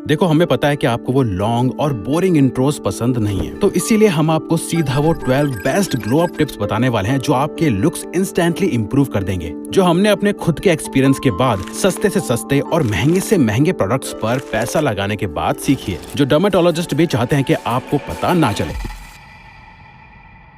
देखो, हमें पता है कि आपको वो लॉन्ग और बोरिंग इंट्रोस पसंद नहीं है, तो इसीलिए हम आपको सीधा वो 12 बेस्ट ग्लो अप टिप्स बताने वाले हैं जो आपके लुक्स इंस्टेंटली इंप्रूव कर देंगे, जो हमने अपने खुद के एक्सपीरियंस के बाद सस्ते से सस्ते और महंगे से महंगे प्रोडक्ट्स पर पैसा लगाने के बाद सीखी है, जो डर्मेटोलॉजिस्ट भी चाहते हैं कि आपको पता ना चले।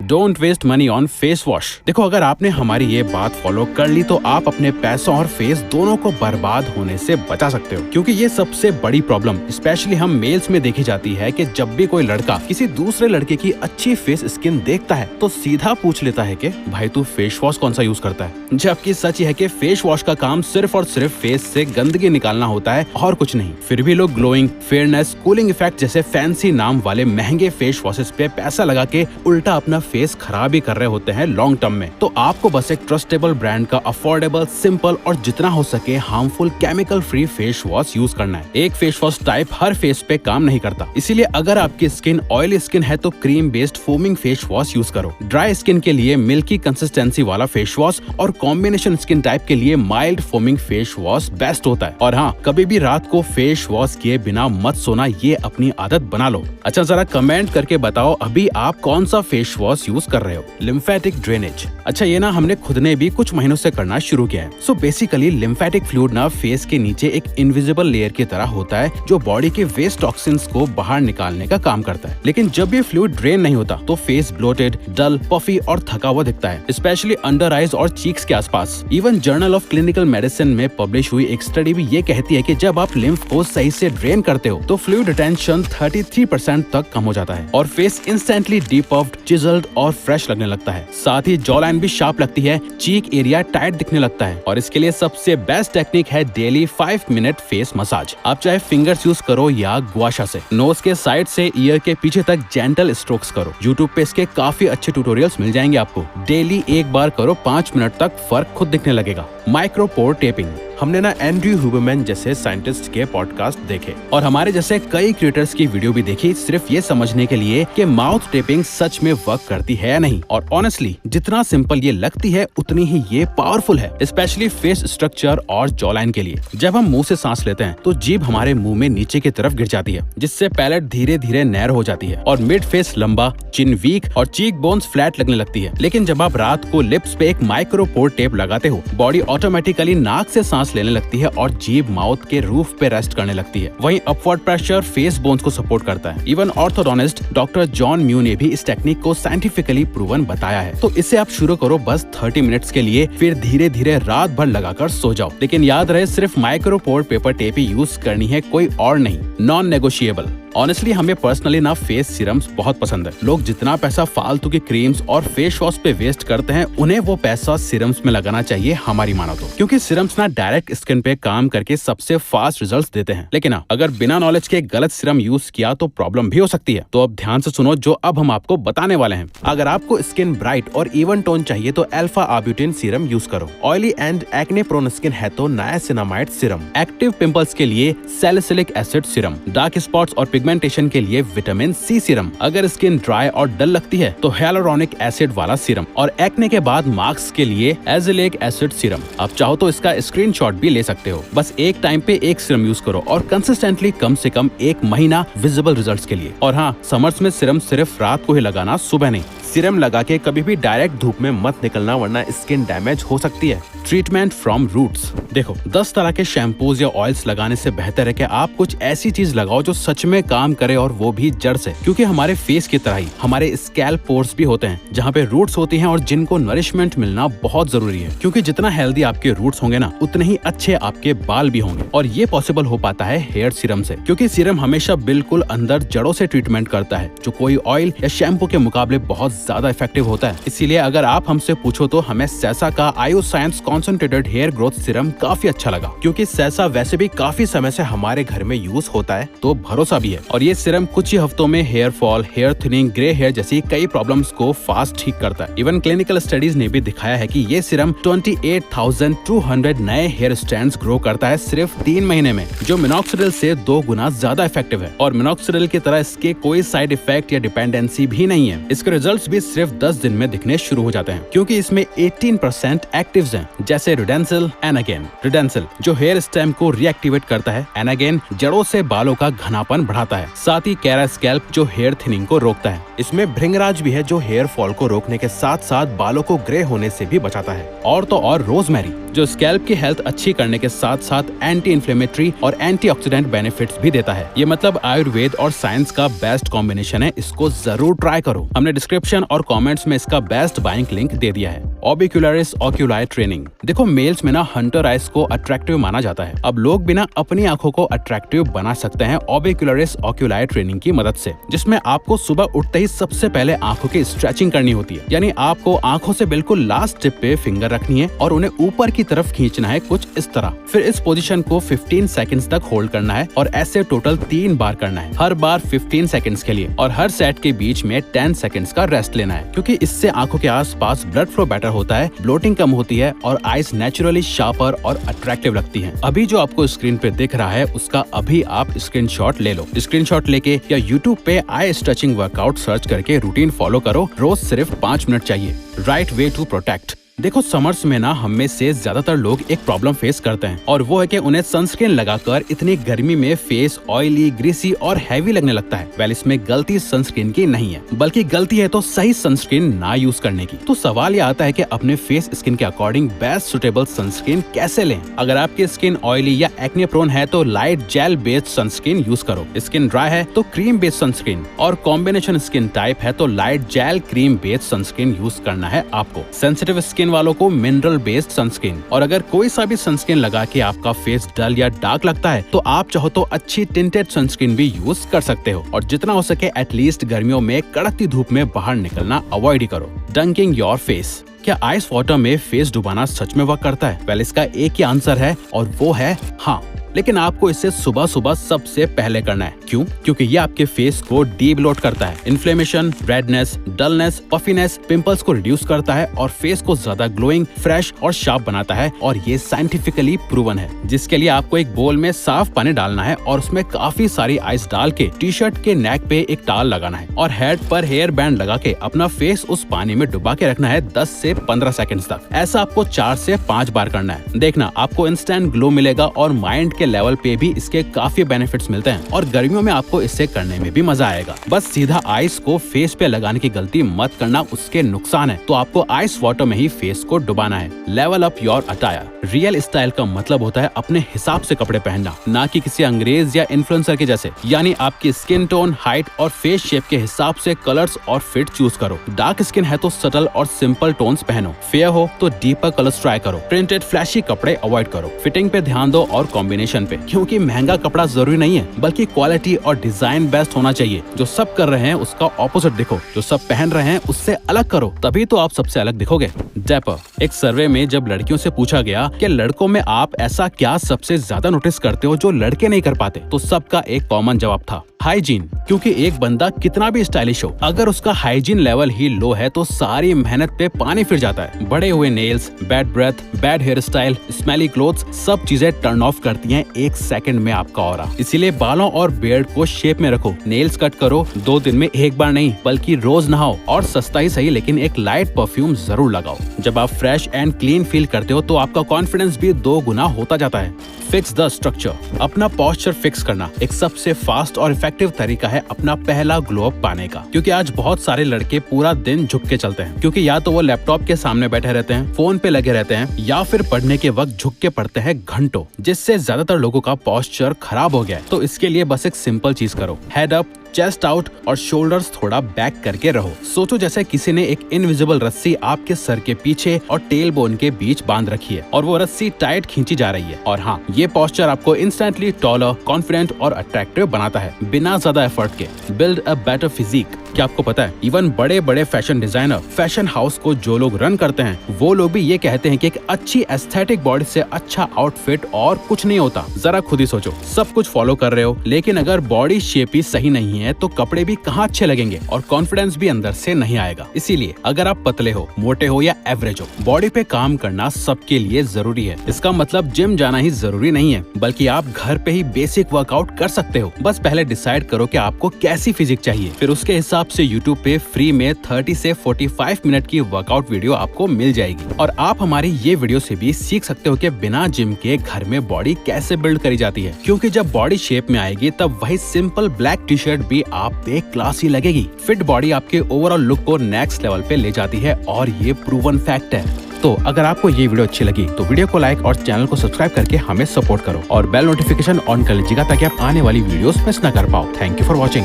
Don't waste money on face wash. देखो, अगर आपने हमारी ये बात फॉलो कर ली तो आप अपने पैसों और फेस दोनों को बर्बाद होने से बचा सकते हो, क्योंकि ये सबसे बड़ी प्रॉब्लम स्पेशली हम मेल्स में देखी जाती है कि जब भी कोई लड़का किसी दूसरे लड़के की अच्छी फेस स्किन देखता है तो सीधा पूछ लेता है कि भाई तू फेस वॉश कौन सा यूज करता है, जबकि सच है कि फेस वॉश का काम सिर्फ और सिर्फ फेस से गंदगी निकालना होता है और कुछ नहीं। फिर भी लोग ग्लोइंग, फेयरनेस, कूलिंग इफेक्ट जैसे फैंसी नाम वाले महंगे फेस वॉशेस पे पैसा लगा के उल्टा अपना फेस खराब ही कर रहे होते हैं लॉन्ग टर्म में। तो आपको बस एक ट्रस्टेबल ब्रांड का अफोर्डेबल, सिंपल और जितना हो सके harmful chemical free face wash use करना है। एक फेस वॉश टाइप हर फेस पे काम नहीं करता, इसीलिए अगर आपकी स्किन ऑयली स्किन है तो cream based foaming face wash use करो। ड्राई स्किन के लिए मिल्की कंसिस्टेंसी वाला फेस वॉश और कॉम्बिनेशन स्किन टाइप के लिए mild foaming face wash best होता है। और हाँ, कभी भी रात को फेस वॉश किए बिना मत सोना, ये अपनी आदत बना लो। अच्छा, जरा कमेंट करके बताओ अभी आप कौन सा फेस वॉश यूज कर रहे हो। Lymphatic drainage. अच्छा, ये ना हमने खुद ने भी कुछ महीनों से करना शुरू किया है। सो बेसिकली लिम्फेटिक फ्लूइड ना फेस के नीचे एक इनविजिबल लेयर की तरह होता है जो बॉडी के वेस्ट टॉक्सिन्स को बाहर निकालने का काम करता है। लेकिन जब ये फ्लूइड ड्रेन नहीं होता तो फेस ब्लोटेड, डल, पफी और थका हुआ दिखता है, स्पेशली अंडर आईज और चीक्स के आसपास। Even journal of clinical medicine में पब्लिश हुई एक स्टडी भी ये कहती है कि जब आप लिम्फ को सही से ड्रेन करते हो तो फ्लूइड रिटेंशन 33% तक कम हो जाता है और फेस इंस्टेंटली डीपफ्ड, चिजल्ड और फ्रेश लगने लगता है। साथ ही जॉ लाइन भी शार्प लगती है, चीक एरिया टाइट दिखने लगता है। और इसके लिए सबसे बेस्ट टेक्निक है डेली 5 मिनट फेस मसाज। आप चाहे फिंगर्स यूज करो या गुआशा से। नोज के साइड से ईयर के पीछे तक जेंटल स्ट्रोक्स करो। यूट्यूब पे इसके काफी अच्छे ट्यूटोरियल्स मिल जाएंगे आपको। डेली एक बार करो, 5 मिनट तक फर्क खुद दिखने लगेगा। Micropore taping. हमने ना एंड्रयू हुबरमैन जैसे साइंटिस्ट के पॉडकास्ट देखे और हमारे जैसे कई क्रिएटर्स की वीडियो भी देखी, सिर्फ ये समझने के लिए कि माउथ टेपिंग सच में वर्क करती है या नहीं। और ऑनेस्टली जितना सिंपल ये लगती है उतनी ही ये पावरफुल है, स्पेशली फेस स्ट्रक्चर और जॉ लाइन के लिए। जब हम मुंह से सांस लेते हैं तो जीभ हमारे मुंह में नीचे की तरफ गिर जाती है, जिससे पैलेट धीरे धीरे नैरो हो जाती है और मिड फेस लंबा, चिन वीक और चीक बोन्स फ्लैट लगने लगती है। लेकिन जब आप रात को लिप्स पे एक माइक्रोपोर टेप लगाते हो, बॉडी ऑटोमेटिकली नाक से सांस लेने लगती है और जीभ माउथ के रूफ पे रेस्ट करने लगती है। वहीं अपवर्ड प्रेशर फेस बोन्स को सपोर्ट करता है। Even orthodontist doctor John mu ने भी इस टेक्निक को साइंटिफिकली प्रूवन बताया है। तो इसे आप शुरू करो बस 30 मिनट्स के लिए, फिर धीरे धीरे रात भर लगाकर सो जाओ। लेकिन याद रहे, सिर्फ माइक्रोपोर पेपर टेप ही यूज करनी है, कोई और नहीं। Non negotiable. ऑनेस्टली हमें पर्सनली ना फेस सीरम्स बहुत पसंद है। लोग जितना पैसा फालतू की क्रीम्स और फेस वॉश पे वेस्ट करते हैं, उन्हें वो पैसा सीरम्स में लगाना चाहिए हमारी मानो तो, क्योंकि सीरम्स ना डायरेक्ट स्किन पे काम करके सबसे फास्ट रिजल्ट्स देते हैं। लेकिन अगर बिना नॉलेज के गलत सीरम यूज किया तो प्रॉब्लम भी हो सकती है। तो अब ध्यान से सुनो जो अब हम आपको बताने वाले हैं। अगर आपको स्किन ब्राइट और इवन टोन चाहिए तो अल्फा आर्ब्यूटिन सीरम यूज करो। Oily and acne prone skin है तो नायासिनामाइड सीरम। एक्टिव पिंपल्स के लिए salicylic acid serum. Dark spots और पिगमेंटेशन के लिए विटामिन सी सीरम। अगर स्किन ड्राई और डल लगती है तो hyaluronic एसिड वाला सीरम। और एक्ने के बाद मार्क्स के लिए एजिलिक एसिड सीरम। आप चाहो तो इसका स्क्रीनशॉट भी ले सकते हो। बस एक टाइम पे एक सीरम यूज करो और कंसिस्टेंटली कम से कम 1 महीना विजिबल रिजल्ट्स के लिए। और हाँ, समर्स में सीरम सिर्फ रात को ही लगाना, सुबह नहीं। सीरम लगा के कभी भी डायरेक्ट धूप में मत निकलना, वरना स्किन डैमेज हो सकती है। Treatment from roots. देखो, 10 तरह के शैम्पूज या ऑयल्स लगाने से बेहतर है कि आप कुछ ऐसी चीज लगाओ जो सच में काम करे, और वो भी जड़ से। क्योंकि हमारे फेस की तरह ही हमारे स्कैल्प पोर्स भी होते हैं जहाँ पे रूट्स होती हैं और जिनको नरिशमेंट मिलना बहुत जरूरी है। क्योंकि जितना हेल्दी आपके रूट्स होंगे ना, उतने ही अच्छे आपके बाल भी होंगे। और ये पॉसिबल हो पाता है हेयर सीरम से, क्योंकि सीरम हमेशा बिल्कुल अंदर जड़ों से ट्रीटमेंट करता है, जो कोई ऑयल या शैम्पू के मुकाबले बहुत ज्यादा इफेक्टिव होता है। इसीलिए अगर आप हमसे पूछो तो हमें सैसा का Ayu science concentrated hair growth serum काफी अच्छा लगा, क्योंकि सैसा वैसे भी काफी समय से हमारे घर में यूज होता है, तो भरोसा भी है। और ये सीरम कुछ ही हफ्तों में hair fall, hair thinning, grey hair जैसी कई प्रॉब्लम्स को फास्ट ठीक करता है। इवन क्लिनिकल स्टडीज ने भी दिखाया है कि ये सीरम 28,200 नए हेयर स्ट्रैंड्स ग्रो करता है सिर्फ 3 महीने में, जो मिनॉक्सिडिल से 2 गुना ज्यादा इफेक्टिव है। और मिनॉक्सिडिल की तरह इसके कोई साइड इफेक्ट या डिपेंडेंसी भी नहीं है। इसके रिजल्ट्स भी सिर्फ 10 दिन में दिखने शुरू हो जाते हैं, क्योंकि इसमें 18% एक्टिव्स हैं, जैसे रिडेंसिल, एनागेन। रिडेंसिल जो हेयर स्टेम को रीएक्टिवेट करता है, एनागेन जड़ों से बालों का घनापन बढ़ाता है, साथ ही कैरास्कैल्प जो हेयर थिनिंग को रोकता है। इसमें भृंगराज भी है जो हेयर फॉल को रोकने के साथ साथ बालों को ग्रे होने से भी बचाता है। और तो और रोजमेरी जो स्कैल्प की हेल्थ अच्छी करने के साथ साथ एंटी इन्फ्लेमेटरी और एंटीऑक्सीडेंट बेनिफिट्स भी देता है। ये मतलब आयुर्वेद और साइंस का बेस्ट कॉम्बिनेशन है, इसको जरूर ट्राई करो। हमने डिस्क्रिप्शन और कमेंट्स में इसका बेस्ट बाइंग लिंक दे दिया है। ऑर्बिक्युलरिस ओक्यूलाई ट्रेनिंग। देखो मेल्स में ना हंटर आइज को अट्रैक्टिव माना जाता है। अब लोग बिना अपनी आंखों को अट्रैक्टिव बना सकते हैं ऑर्बिक्युलरिस ओक्यूलाई ट्रेनिंग की मदद से, जिसमें आपको सुबह उठते ही सबसे पहले आंखों की स्ट्रेचिंग करनी होती है। यानी आपको आंखों से बिल्कुल लास्ट टिप पे फिंगर रखनी है और उन्हें ऊपर की तरफ खींचना है कुछ इस तरह। फिर इस पोजीशन को 15 सेकंड्स तक होल्ड करना है और ऐसे टोटल 3 बार करना है, हर बार 15 सेकंड्स के लिए, और हर सेट के बीच में 10 सेकंड्स का रेस्ट लेना है, क्योंकि इससे आंखों के आसपास ब्लड फ्लो बेटर होता है, ब्लोटिंग कम होती है और आईज नेचुरली शार्पर और अट्रैक्टिव लगती हैं। अभी जो आपको स्क्रीन पे दिख रहा है उसका अभी आप स्क्रीनशॉट ले लो। स्क्रीनशॉट लेके या यूट्यूब पे आई स्ट्रेचिंग वर्कआउट सर्च करके रूटीन फॉलो करो। रोज सिर्फ 5 मिनट चाहिए। Right way to protect. देखो समर्स में ना हम में से ज्यादातर लोग एक प्रॉब्लम फेस करते हैं, और वो है कि उन्हें सनस्क्रीन लगाकर इतनी गर्मी में फेस ऑयली, ग्रीसी और हैवी लगने लगता है। वेल इसमें गलती सनस्क्रीन की नहीं है, बल्कि गलती है तो सही सनस्क्रीन ना यूज करने की। तो सवाल ये आता है कि अपने फेस स्किन के अकॉर्डिंग बेस्ट सुटेबल सनस्क्रीन कैसे लें। अगर आपकी स्किन ऑयली या एक्ने प्रोन है तो light gel based sunscreen use करो। स्किन ड्राई है तो क्रीम बेस्ड सनस्क्रीन, और कॉम्बिनेशन स्किन टाइप है तो light gel cream based sunscreen use करना है आपको। सेंसिटिव स्किन वालों को मिनरल बेस्ड सनस्क्रीन, और अगर कोई सा भी सनस्क्रीन लगा के आपका फेस डल या डार्क लगता है तो आप चाहो तो अच्छी टिंटेड सनस्क्रीन भी यूज कर सकते हो। और जितना हो सके एटलीस्ट गर्मियों में कड़कती धूप में बाहर निकलना अवॉइड ही करो। Dunking your face. क्या आइस वाटर में फेस डुबाना सच में वर्क करता है? वेल इसका एक ही आंसर है और वो है हाँ, लेकिन आपको इसे सुबह सुबह सबसे पहले करना है। क्यों? क्योंकि ये आपके फेस को डीब्लोट करता है, inflammation, redness, dullness, puffiness, pimples को रिड्यूस करता है और फेस को ज्यादा ग्लोइंग, फ्रेश और शार्प बनाता है। और ये साइंटिफिकली प्रूवन है, जिसके लिए आपको एक बोल में साफ पानी डालना है और उसमें काफी सारी आइस डाल के टी शर्ट के नेक पे एक टाल लगाना है और हेड पर हेयर बैंड लगा के अपना फेस उस पानी में डुबा के रखना है 10 से 15 सेकंड तक। ऐसा आपको 4 से 5 बार करना है। देखना आपको इंस्टेंट ग्लो मिलेगा और माइंड के लेवल पे भी इसके काफी बेनिफिट्स मिलते हैं, और गर्मियों में आपको इससे करने में भी मजा आएगा। बस सीधा आइस को फेस पे लगाने की गलती मत करना, उसके नुकसान है। तो आपको आइस वाटर में ही फेस को डुबाना है। Level up your attire. Real style का मतलब होता है अपने हिसाब से कपड़े पहनना, ना कि किसी अंग्रेज या इन्फ्लुएंसर के जैसे। यानी आपकी स्किन टोन, हाइट और फेस शेप के हिसाब से कलर्स और फिट चूज करो। डार्क स्किन है तो सटल और सिंपल टोन्स पहनो, फेयर हो तो डीपर कलर्स ट्राई करो, प्रिंटेड फ्लैशी कपड़े अवॉइड करो, फिटिंग पे ध्यान दो और कॉम्बिनेशन पे, क्योंकि महंगा कपड़ा जरूरी नहीं है, बल्कि क्वालिटी और डिजाइन बेस्ट होना चाहिए। जो सब कर रहे हैं उसका ऑपोजिट दिखो, जो सब पहन रहे हैं उससे अलग करो, तभी तो आप सबसे अलग दिखोगे। डेपर। एक सर्वे में जब लड़कियों से पूछा गया कि लड़कों में आप ऐसा क्या सबसे ज्यादा नोटिस करते हो जो लड़के नहीं कर पाते, तो सबका एक कॉमन जवाब था हाइजीन। क्योंकि एक बंदा कितना भी स्टाइलिश हो, अगर उसका हाइजीन लेवल ही लो है तो सारी मेहनत पे पानी फिर जाता है। बड़े हुए nails, bad breath, bad hair style, smelly clothes, सब चीजें टर्न ऑफ करती हैं 1 सेकंड में आपका ऑरा। इसीलिए बालों और बियर्ड को शेप में रखो, नेल्स कट करो 2 दिन में 1 बार नहीं, बल्कि रोज नहाओ, और सस्ता ही सही लेकिन एक लाइट परफ्यूम जरूर लगाओ। जब आप फ्रेश एंड क्लीन फील करते हो तो आपका कॉन्फिडेंस भी 2 गुना होता जाता है। Fix the structure. अपना पोस्चर फिक्स करना एक सबसे फास्ट और इफेक्टिव तरीका है अपना पहला ग्लो अप पाने का। क्योंकि आज बहुत सारे लड़के पूरा दिन झुक के चलते हैं, क्योंकि या तो वो लैपटॉप के सामने बैठे रहते हैं, फोन पे लगे रहते हैं, या फिर पढ़ने के वक्त झुक के पढ़ते हैं घंटों, जिससे ज्यादातर लोगों का पोस्चर खराब हो गया है। तो इसके लिए बस एक सिंपल चीज करो, हेड अप, चेस्ट आउट और शोल्डर्स थोड़ा बैक करके रहो। सोचो जैसे किसी ने एक इनविजिबल रस्सी आपके सर के पीछे और टेल बोन के बीच बांध रखी है और वो रस्सी टाइट खींची जा रही है। और हाँ, ये पोस्चर आपको इंस्टेंटली टॉलर, कॉन्फिडेंट और अट्रैक्टिव बनाता है बिना ज्यादा एफर्ट के। Build a better physique. क्या आपको पता है इवन बड़े बड़े फैशन डिजाइनर, फैशन हाउस को जो लोग रन करते हैं, वो लोग भी ये कहते हैं कि एक अच्छी एस्थेटिक बॉडी से अच्छा आउटफिट और कुछ नहीं होता। जरा खुद ही सोचो, सब कुछ फॉलो कर रहे हो लेकिन अगर बॉडी शेप ही सही नहीं है तो कपड़े भी कहाँ अच्छे लगेंगे और कॉन्फिडेंस भी अंदर से नहीं आएगा। इसीलिए अगर आप पतले हो, मोटे हो या एवरेज हो, बॉडी पे काम करना सबके लिए जरूरी है। इसका मतलब जिम जाना ही जरूरी नहीं है, बल्कि आप घर पे ही बेसिक वर्कआउट कर सकते हो। बस पहले डिसाइड करो कि आपको कैसी फिजिक चाहिए, फिर उसके हिसाब आपसे YouTube पे फ्री में 30 से 45 मिनट की वर्कआउट वीडियो आपको मिल जाएगी और आप हमारी ये वीडियो से भी सीख सकते हो कि बिना जिम के घर में बॉडी कैसे बिल्ड करी जाती है, क्योंकि जब बॉडी शेप में आएगी तब वही सिंपल ब्लैक टी शर्ट भी आप पे क्लासी लगेगी। फिट बॉडी आपके ओवरऑल लुक को नेक्स्ट लेवल पे ले जाती है और ये प्रूवन फैक्ट है। तो अगर आपको ये वीडियो अच्छी लगी तो वीडियो को लाइक और चैनल को सब्सक्राइब करके हमें सपोर्ट करो और बेल नोटिफिकेशन ऑन कर लीजिएगा ताकि आप आने वाली वीडियोस मिस ना कर पाओ। Thank you for watching.